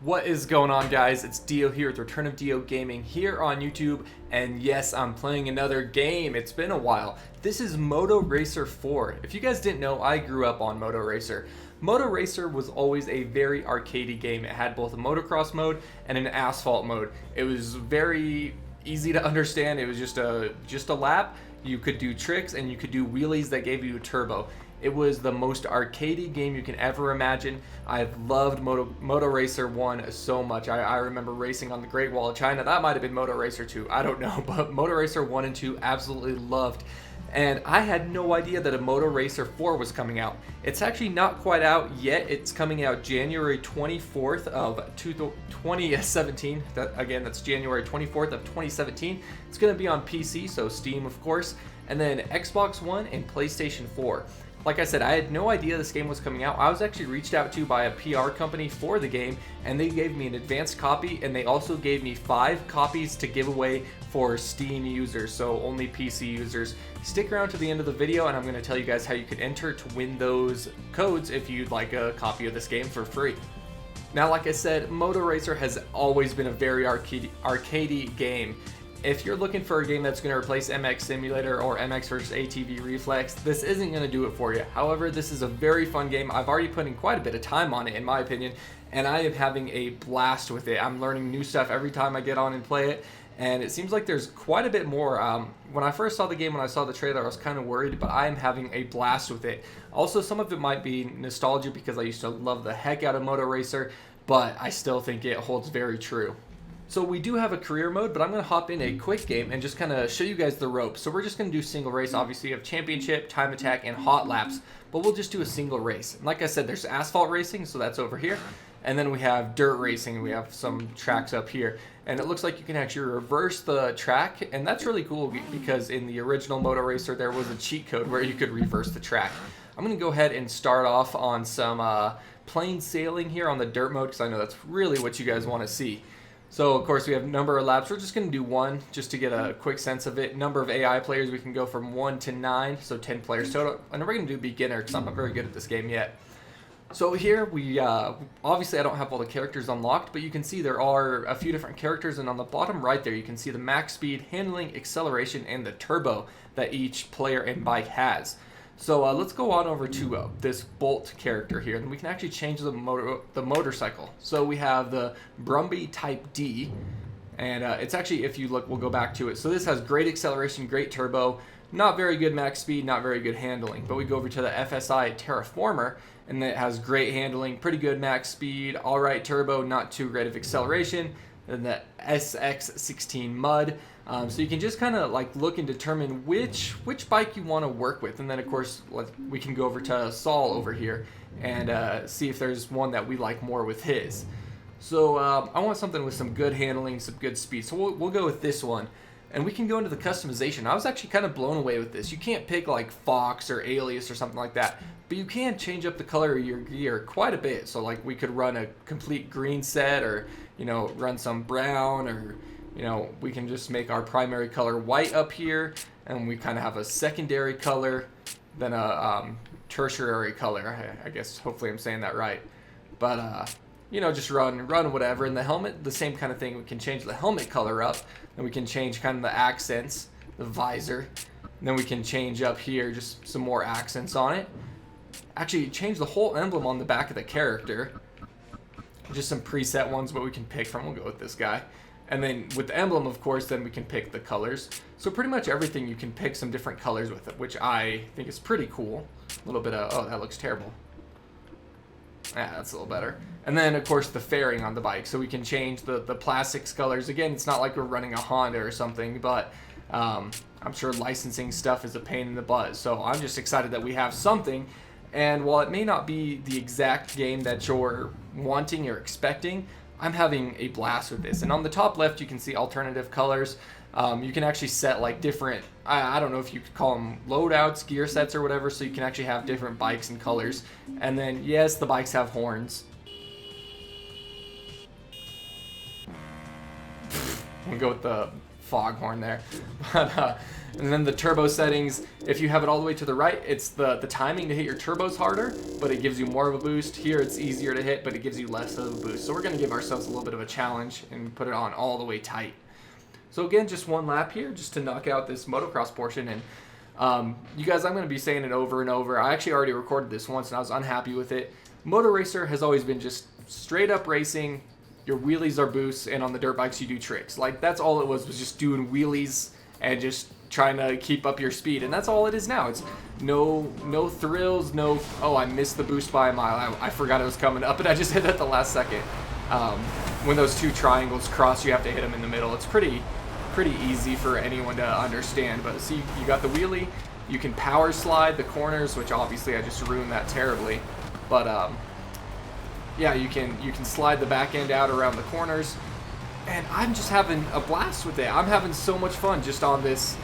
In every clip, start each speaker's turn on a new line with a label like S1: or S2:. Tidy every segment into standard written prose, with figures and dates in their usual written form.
S1: What is going on, guys? It's DeeO here with Return of DeeO Gaming here on YouTube, and yes, I'm playing another game. It's been a while. This is Moto Racer 4. If you guys didn't know, I grew up on Moto Racer. Moto Racer was always a very arcadey game. It had both a motocross mode and an asphalt mode. It was very easy to understand. It was just a lap. You could do tricks and you could do wheelies that gave you a turbo. It was the most arcadey game you can ever imagine. I've loved Moto Racer 1 so much. I remember racing on the Great Wall of China. That might have been Moto Racer 2. I don't know. But Moto Racer 1 and 2 absolutely loved. And I had no idea that a Moto Racer 4 was coming out. It's actually not quite out yet. It's coming out January 24th of 2017. That's January 24th of 2017. It's going to be on PC, so Steam, of course, and then Xbox One and PlayStation 4. Like I said, I had no idea this game was coming out. I was actually reached out to by a PR company for the game, and they gave me an advanced copy, and they also gave me 5 copies to give away for Steam users, so only PC users. Stick around to the end of the video, and I'm going to tell you guys how you could enter to win those codes if you'd like a copy of this game for free. Now, like I said, Moto Racer has always been a very arcadey game. If you're looking for a game that's going to replace MX Simulator or MX vs ATV Reflex, this isn't going to do it for you. However, this is a very fun game. I've already put in quite a bit of time on it, in my opinion, and I am having a blast with it. I'm learning new stuff every time I get on and play it, and it seems like there's quite a bit more. When I first saw the game, when I saw the trailer, I was kind of worried, but I am having a blast with it. Also, some of it might be nostalgia because I used to love the heck out of Moto Racer, but I still think it holds very true. So we do have a career mode, but I'm going to hop in a quick game and just kind of show you guys the ropes. So we're just going to do single race. Obviously, you have championship, time attack, and hot laps, but we'll just do a single race. And like I said, there's asphalt racing, so that's over here. And then we have dirt racing. We have some tracks up here. And it looks like you can actually reverse the track, and that's really cool because in the original Moto Racer, there was a cheat code where you could reverse the track. I'm going to go ahead and start off on some plain sailing here on the dirt mode because I know that's really what you guys want to see. So, of course, we have number of laps. We're just going to do 1 just to get a quick sense of it. Number of AI players, we can go from 1 to 9, so 10 players total. And we're going to do beginner because I'm not very good at this game yet. So here, we obviously I don't have all the characters unlocked, but you can see there are a few different characters. And on the bottom right there, you can see the max speed, handling, acceleration, and the turbo that each player and bike has. So let's go on over to this Bolt character here, and we can actually change the motorcycle. So we have the Brumby Type D, and it's actually, if you look, we'll go back to it. So this has great acceleration, great turbo, not very good max speed, not very good handling. But we go over to the FSI Terraformer, and it has great handling, pretty good max speed, all right turbo, not too great of acceleration. And the SX16 Mud. So you can just kind of like look and determine which bike you want to work with, and then of course we can go over to Saul over here and see if there's one that we like more with his. So I want something with some good handling, some good speed. So we'll go with this one, and we can go into the customization. I was actually kind of blown away with this. You can't pick like Fox or Alias or something like that, but you can change up the color of your gear quite a bit. So like we could run a complete green set, or run some brown, or we can just make our primary color white up here, and we kind of have a secondary color, then a tertiary color. I guess hopefully I'm saying that right. But just run whatever. And the helmet, the same kind of thing. We can change the helmet color up, and we can change kind of the accents, the visor. And then we can change up here just some more accents on it. Actually, change the whole emblem on the back of the character. Just some preset ones, but we can pick from. We'll go with this guy. And then with the emblem, of course, then we can pick the colors. So pretty much everything you can pick some different colors with it, which I think is pretty cool. A little bit of, oh, that looks terrible. Yeah, that's a little better. And then, of course, the fairing on the bike. So we can change the plastics colors. Again, it's not like we're running a Honda or something, but I'm sure licensing stuff is a pain in the butt. So I'm just excited that we have something. And while it may not be the exact game that you're wanting or expecting, I'm having a blast with this. And on the top left, you can see alternative colors. You can actually set like different, I don't know if you could call them loadouts, gear sets or whatever, so you can actually have different bikes and colors. And then, yes, the bikes have horns. We'll go with the foghorn there. But, and then the turbo settings, if you have it all the way to the right, it's the timing to hit your turbos harder, but it gives you more of a boost. Here it's easier to hit, but it gives you less of a boost. So we're going to give ourselves a little bit of a challenge and put it on all the way tight. So again, just one lap here just to knock out this motocross portion. And you guys, I'm going to be saying it over and over. I actually already recorded this once and I was unhappy with it. Moto Racer has always been just straight up racing. Your wheelies are boosts, and on the dirt bikes you do tricks. Like, that's all it was just doing wheelies and just trying to keep up your speed, and that's all it is now. It's no thrills, no, oh, I missed the boost by a mile, I forgot it was coming up, and I just hit it at the last second. When those two triangles cross, you have to hit them in the middle. It's pretty easy for anyone to understand. But see, you got the wheelie, you can power slide the corners, which obviously I just ruined that terribly, but yeah, you can slide the back end out around the corners, and I'm just having a blast with it. I'm having so much fun just on this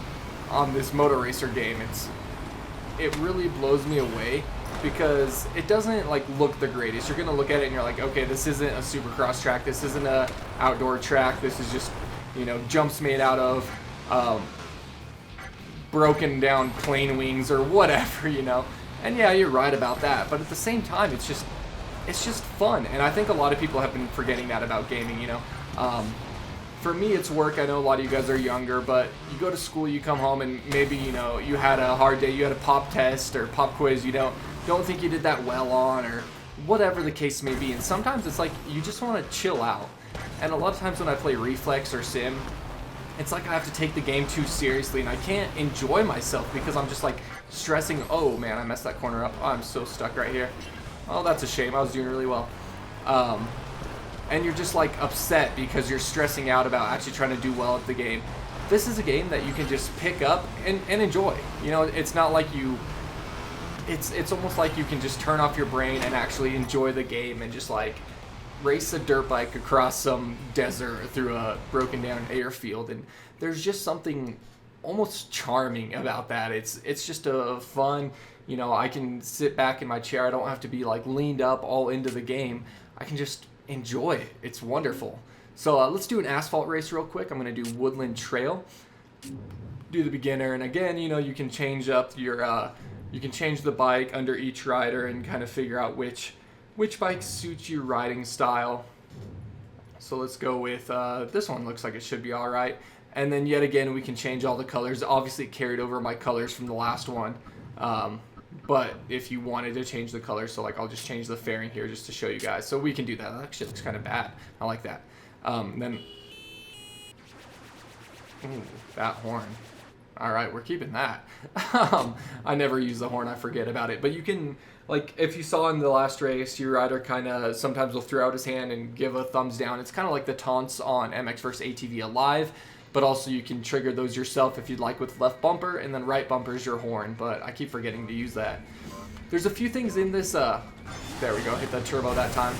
S1: Moto Racer game. It really blows me away because it doesn't like look the greatest. You're gonna look at it and you're like, okay, this isn't a supercross track, this isn't a outdoor track, this is just, you know, jumps made out of broken down plane wings or whatever, you know. And yeah, you're right about that, but at the same time, it's just fun, and I think a lot of people have been forgetting that about gaming, you know. For me, it's work. I know a lot of you guys are younger, but you go to school, you come home, and maybe, you know, you had a hard day, you had a pop test or pop quiz you don't think you did that well on, or whatever the case may be, and sometimes it's like you just want to chill out. And a lot of times when I play Reflex or Sim, it's like I have to take the game too seriously, and I can't enjoy myself because I'm just like stressing, oh man, I messed that corner up, oh, I'm so stuck right here. Oh, that's a shame. I was doing really well. And you're just like upset because you're stressing out about actually trying to do well at the game. This is a game that you can just pick up and enjoy. You know, it's not like it's almost like you can just turn off your brain and actually enjoy the game and just like race a dirt bike across some desert through a broken down airfield. And there's just something almost charming about that. It's just a fun, you know, I can sit back in my chair. I don't have to be like leaned up all into the game. I can just enjoy it. It's wonderful. So let's do an asphalt race real quick. I'm going to do Woodland Trail. Do the beginner, and again, you know, you can change up your, you can change the bike under each rider and kind of figure out which bike suits your riding style. So let's go with this one. Looks like it should be all right. And then yet again, we can change all the colors. Obviously, it carried over my colors from the last one. But if you wanted to change the color, so like I'll just change the fairing here just to show you guys. So we can do that. That actually looks kind of bad. I like that. Then, ooh, that horn. All right, we're keeping that. I never use the horn. I forget about it. But you can, like, if you saw in the last race, your rider kind of sometimes will throw out his hand and give a thumbs down. It's kind of like the taunts on MX vs. ATV Alive. But also you can trigger those yourself if you'd like with left bumper, and then right bumper is your horn, but I keep forgetting to use that. There's a few things in this, there we go, hit that turbo that time.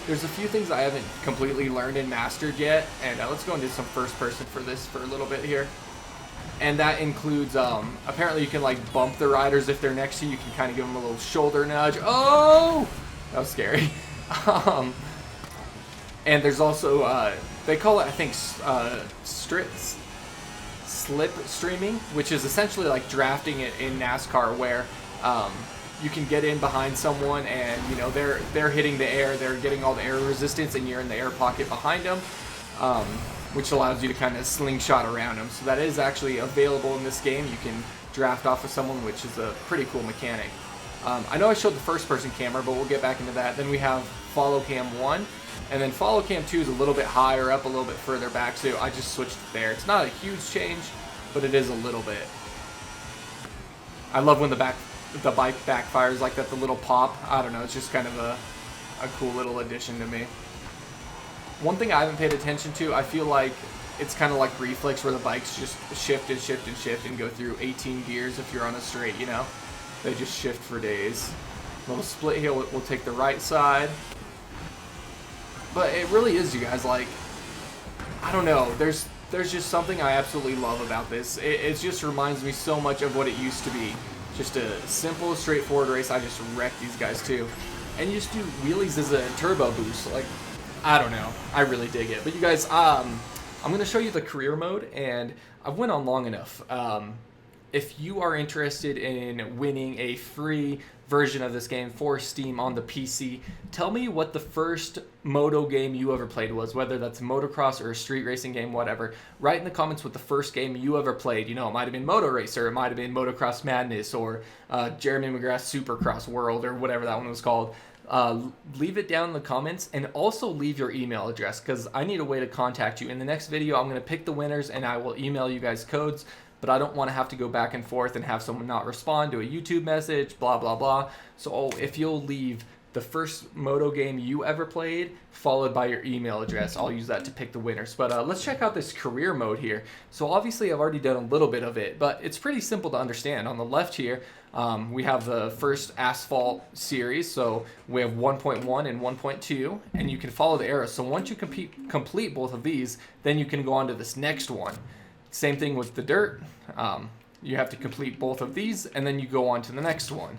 S1: There's a few things I haven't completely learned and mastered yet, and let's go into some first person for this for a little bit here. And that includes, apparently you can like bump the riders if they're next to you. You can kind of give them a little shoulder nudge. Oh! That was scary. And there's also, they call it, I think, slip streaming, which is essentially like drafting it in NASCAR, where you can get in behind someone and, you know, they're hitting the air, they're getting all the air resistance, and you're in the air pocket behind them, which allows you to kind of slingshot around them. So that is actually available in this game. You can draft off of someone, which is a pretty cool mechanic. I know I showed the first person camera, but we'll get back into that. Then we have follow cam 1. And then follow cam 2 is a little bit higher up, a little bit further back, so I just switched it there. It's not a huge change, but it is a little bit. I love when the bike backfires like that, the little pop. I don't know, it's just kind of a cool little addition to me. One thing I haven't paid attention to, I feel like it's kind of like Reflex, where the bikes just shift and shift and shift and go through 18 gears if you're on a straight, you know? They just shift for days. Little split here, we'll take the right side. But it really is, you guys, like, I don't know, there's just something I absolutely love about this. It just reminds me so much of what it used to be. Just a simple, straightforward race. I just wrecked these guys too. And you just do wheelies as a turbo boost. Like, I don't know. I really dig it. But you guys, I'm going to show you the career mode, and I've went on long enough. If you are interested in winning a free version of this game for Steam on the PC, tell me what the first moto game you ever played was, whether that's motocross or a street racing game, whatever. Write in the comments what the first game you ever played. You know, it might have been Moto Racer, it might have been Motocross Madness, or Jeremy McGrath's Supercross World, or whatever that one was called. Leave it down in the comments, and also leave your email address, because I need a way to contact you. In the next video, I'm going to pick the winners and I will email you guys codes, but I don't want to have to go back and forth and have someone not respond to a YouTube message, blah, blah, blah. So if you'll leave the first moto game you ever played, followed by your email address, I'll use that to pick the winners. But let's check out this career mode here. So obviously I've already done a little bit of it, but it's pretty simple to understand. On the left here, we have the first Asphalt series. So we have 1.1 and 1.2, and you can follow the arrows. So once you complete both of these, then you can go on to this next one. Same thing with the dirt. You have to complete both of these, and then you go on to the next one.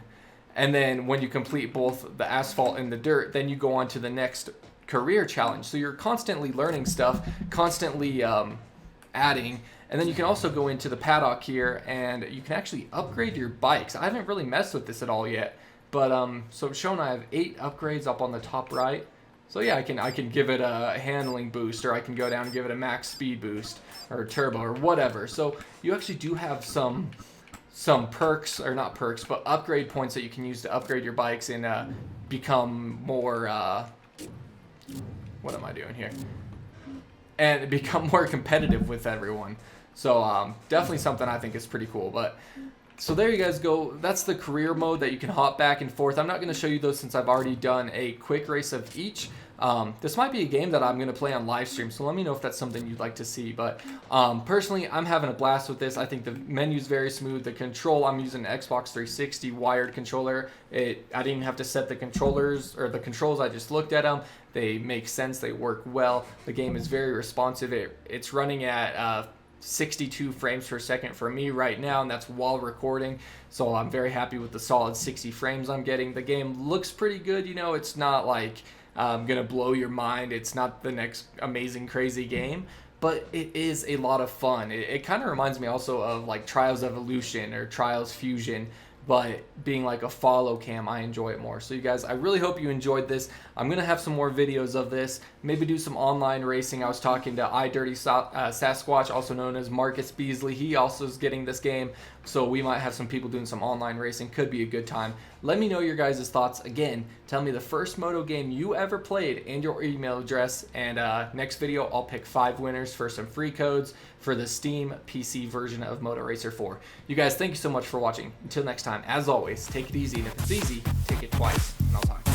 S1: And then when you complete both the asphalt and the dirt, then you go on to the next career challenge. So you're constantly learning stuff, constantly adding. And then you can also go into the paddock here, and you can actually upgrade your bikes. I haven't really messed with this at all yet. But so it's shown I have 8 upgrades up on the top right. So yeah, I can give it a handling boost, or I can go down and give it a max speed boost, or turbo, or whatever. So you actually do have some perks, or not perks, but upgrade points that you can use to upgrade your bikes and become more, what am I doing here? And become more competitive with everyone. So definitely something I think is pretty cool. But so there you guys go. That's the career mode that you can hop back and forth. I'm not going to show you those since I've already done a quick race of each. This might be a game that I'm going to play on live stream, so let me know if that's something you'd like to see. But personally, I'm having a blast with this. I think the menu's very smooth. The control, I'm using an Xbox 360 wired controller. I didn't even have to set the controllers, or the controls. I just looked at them. They make sense. They work well. The game is very responsive. It's running at 62 frames per second for me right now, and that's while recording. So I'm very happy with the solid 60 frames I'm getting. The game looks pretty good. You know, it's not like gonna blow your mind. It's not the next amazing crazy game, but it is a lot of fun. It kind of reminds me also of like Trials Evolution or Trials Fusion, but being like a follow cam, I enjoy it more. So you guys, I really hope you enjoyed this. I'm gonna have some more videos of this, maybe do some online racing. I was talking to Sasquatch, also known as Marcus Beasley. He also is getting this game, so we might have some people doing some online racing. Could be a good time. Let me know your guys' thoughts. Again, tell me the first moto game you ever played and your email address, and next video I'll pick 5 winners for some free codes for the Steam PC version of Moto Racer 4. You guys, thank you so much for watching. Until next time, as always, take it easy, and if it's easy, take it twice, and I'll talk to you.